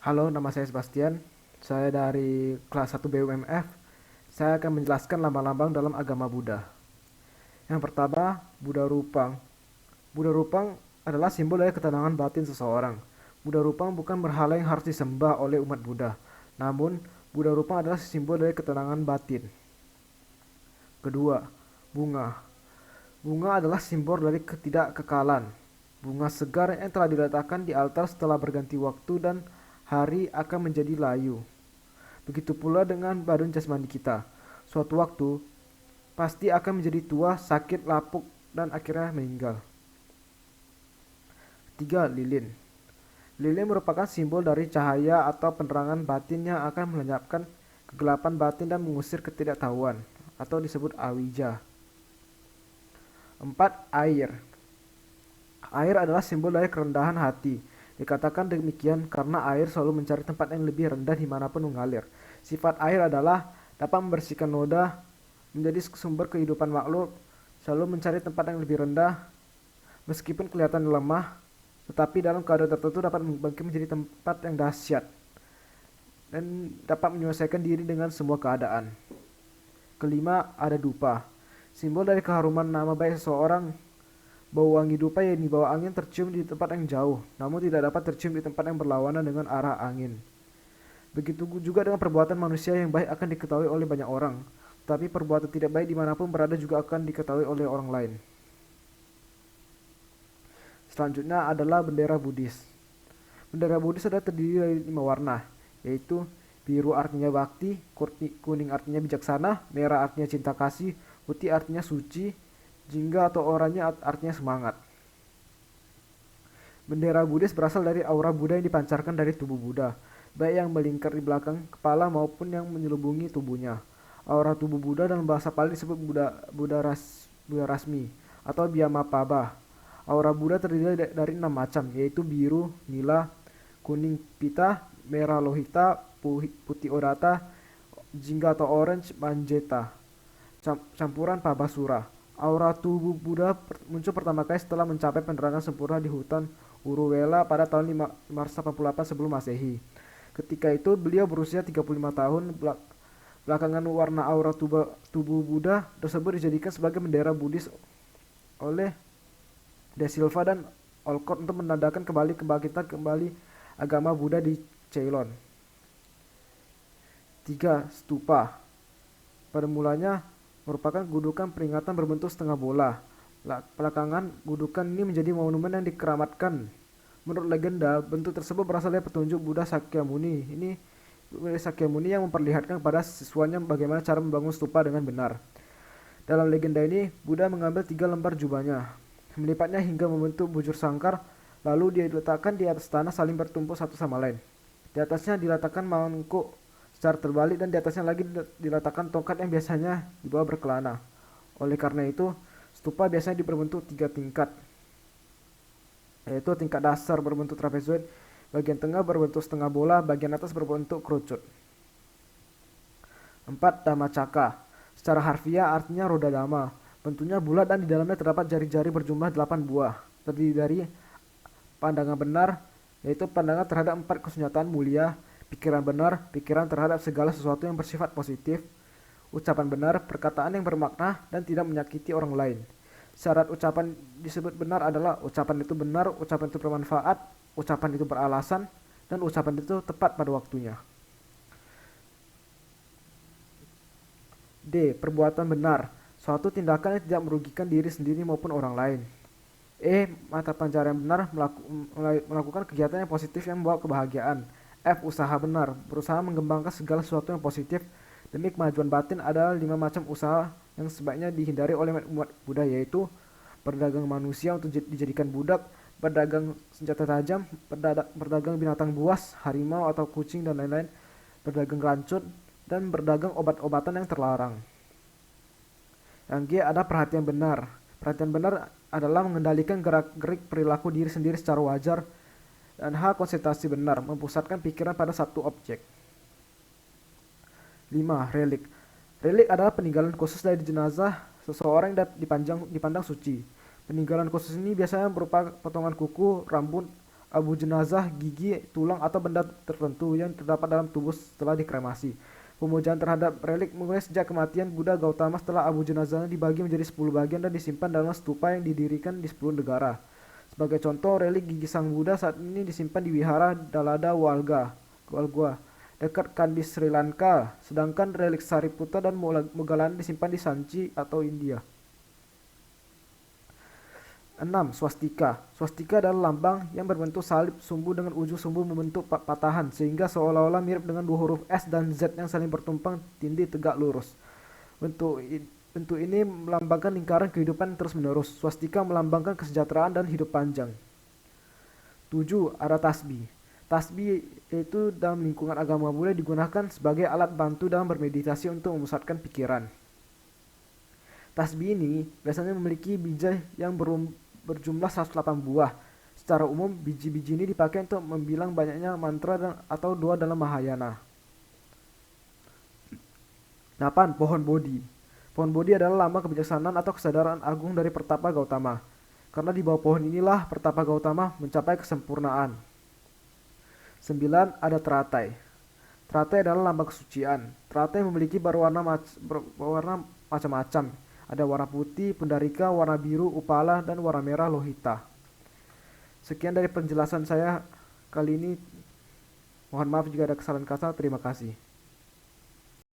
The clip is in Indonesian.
Halo, nama saya Sebastian. Saya dari kelas 1 BUMF. Saya akan menjelaskan lambang-lambang dalam agama Buddha. Yang pertama, Buddha Rupang. Buddha Rupang adalah simbol dari ketenangan batin seseorang. Buddha Rupang bukan berhala yang harus disembah oleh umat Buddha. Namun, Buddha Rupang adalah simbol dari ketenangan batin. Kedua, bunga. Bunga adalah simbol dari ketidakkekalan. Bunga segar yang telah diletakkan di altar setelah berganti waktu dan hari akan menjadi layu. Begitu pula dengan badan jasmani kita. Suatu waktu pasti akan menjadi tua, sakit, lapuk, dan akhirnya meninggal. Tiga, lilin. Lilin merupakan simbol dari cahaya atau penerangan batin yang akan melenyapkan kegelapan batin dan mengusir ketidaktahuan, atau disebut awija. Empat, air. Air adalah simbol dari kerendahan hati. Dikatakan demikian karena air selalu mencari tempat yang lebih rendah dimanapun mengalir. Sifat air adalah dapat membersihkan noda, menjadi sumber kehidupan makhluk, selalu mencari tempat yang lebih rendah, meskipun kelihatan lemah, tetapi dalam keadaan tertentu dapat bangkit menjadi tempat yang dahsyat, dan dapat menyelesaikan diri dengan semua keadaan. Kelima, ada dupa. Simbol dari keharuman nama baik seseorang. Bau wangi dupa yang dibawa angin tercium di tempat yang jauh, namun tidak dapat tercium di tempat yang berlawanan dengan arah angin. Begitu juga dengan perbuatan manusia yang baik akan diketahui oleh banyak orang, tapi perbuatan tidak baik dimanapun berada juga akan diketahui oleh orang lain. Selanjutnya adalah bendera Buddhis. Bendera Buddhis adalah terdiri dari 5 warna, yaitu biru artinya bakti, kuning artinya bijaksana, merah artinya cinta kasih, putih artinya suci, jingga atau oranye artinya semangat. Bendera Buddhis berasal dari aura Buddha yang dipancarkan dari tubuh Buddha, baik yang melingkar di belakang kepala maupun yang menyelubungi tubuhnya. Aura tubuh Buddha dalam bahasa Pali disebut Buddha Rasmi atau Byamapabha. Aura Buddha terdiri dari 6 macam, yaitu biru, nila, kuning pita, merah lohita, putih odata, jingga atau orange manjeta, campuran pabasura. Aura tubuh Buddha muncul pertama kali setelah mencapai penerangan sempurna di hutan Uruvela pada tahun 588 sebelum Masehi. Ketika itu beliau berusia 35 tahun. Belakangan warna aura tubuh Buddha tersebut dijadikan sebagai bendera Buddhis oleh De Silva dan Olcott untuk menandakan kebangkitan kembali agama Buddha di Ceylon. 3. Stupa. Pada mulanya merupakan gundukan peringatan berbentuk setengah bola. Belakangan, gundukan ini menjadi monumen yang dikeramatkan. Menurut legenda, bentuk tersebut berasal dari petunjuk Buddha Sakyamuni. Ini Buddha Sakyamuni yang memperlihatkan kepada siswanya bagaimana cara membangun stupa dengan benar. Dalam legenda ini, Buddha mengambil 3 lembar jubahnya, melipatnya hingga membentuk bujur sangkar, lalu diletakkan di atas tanah saling bertumpuk satu sama lain. Di atasnya diletakkan mangkuk secara terbalik dan di atasnya lagi diletakkan tongkat yang biasanya dibawa berkelana. Oleh karena itu, stupa biasanya berbentuk 3 tingkat, yaitu tingkat dasar berbentuk trapezoid, bagian tengah berbentuk setengah bola, bagian atas berbentuk kerucut. 4. Dhammacakka. Secara harfiah artinya roda dhamma. Bentuknya bulat dan di dalamnya terdapat jari-jari berjumlah 8 buah. Terdiri dari pandangan benar, yaitu pandangan terhadap 4 kesunyataan mulia, pikiran benar, pikiran terhadap segala sesuatu yang bersifat positif, ucapan benar, perkataan yang bermakna dan tidak menyakiti orang lain. Syarat ucapan disebut benar adalah ucapan itu benar, ucapan itu bermanfaat, ucapan itu beralasan, dan ucapan itu tepat pada waktunya. D. Perbuatan benar. Suatu tindakan yang tidak merugikan diri sendiri maupun orang lain. E. Mata pencarian benar, melakukan kegiatan yang positif yang membawa kebahagiaan. F. Usaha benar, berusaha mengembangkan segala sesuatu yang positif demi kemajuan batin. Ada 5 macam usaha yang sebaiknya dihindari oleh umat Buddha, yaitu berdagang manusia untuk dijadikan budak, berdagang senjata tajam, berdagang binatang buas, harimau atau kucing dan lain-lain, berdagang racun, dan berdagang obat-obatan yang terlarang. Yang G ada perhatian benar. Perhatian benar adalah mengendalikan gerak-gerik perilaku diri sendiri secara wajar. Dan H. Konsentrasi benar, mempusatkan pikiran pada satu objek. 5. Relik. Relik adalah peninggalan khusus dari jenazah seseorang yang dipandang suci. Peninggalan khusus ini biasanya berupa potongan kuku, rambut, abu jenazah, gigi, tulang, atau benda tertentu yang terdapat dalam tubuh setelah dikremasi. Pemujaan terhadap relik mulai sejak kematian Buddha Gautama setelah abu jenazahnya dibagi menjadi 10 bagian dan disimpan dalam stupa yang didirikan di 10 negara. Sebagai contoh, relik gigi sang Buddha saat ini disimpan di Wihara Dalada Walgwa dekat Kandy, Sri Lanka, sedangkan relik Sariputta dan Moggallana disimpan di Sanchi atau India. 6. Swastika. Swastika adalah lambang yang berbentuk salib sumbu dengan ujung sumbu membentuk patahan sehingga seolah-olah mirip dengan dua huruf S dan Z yang saling bertumpang tindih tegak lurus. Bentuk ini melambangkan lingkaran kehidupan terus-menerus. Swastika melambangkan kesejahteraan dan hidup panjang. 7. Ada tasbih. Tasbih itu dalam lingkungan agama Buddha digunakan sebagai alat bantu dalam bermeditasi untuk memusatkan pikiran. Tasbih ini biasanya memiliki biji yang berjumlah 108 buah. Secara umum, biji-biji ini dipakai untuk membilang banyaknya mantra atau doa dalam Mahayana. 8. Pohon Bodhi. Pohon Bodhi adalah lambang kebijaksanaan atau kesadaran agung dari Pertapa Gautama. Karena di bawah pohon inilah Pertapa Gautama mencapai kesempurnaan. 9. Ada teratai. Teratai adalah lambang kesucian. Teratai memiliki berwarna macam-macam. Ada warna putih, pundarika, warna biru, upala, dan warna merah lohita. Sekian dari penjelasan saya kali ini. Mohon maaf jika ada kesalahan kata. Terima kasih.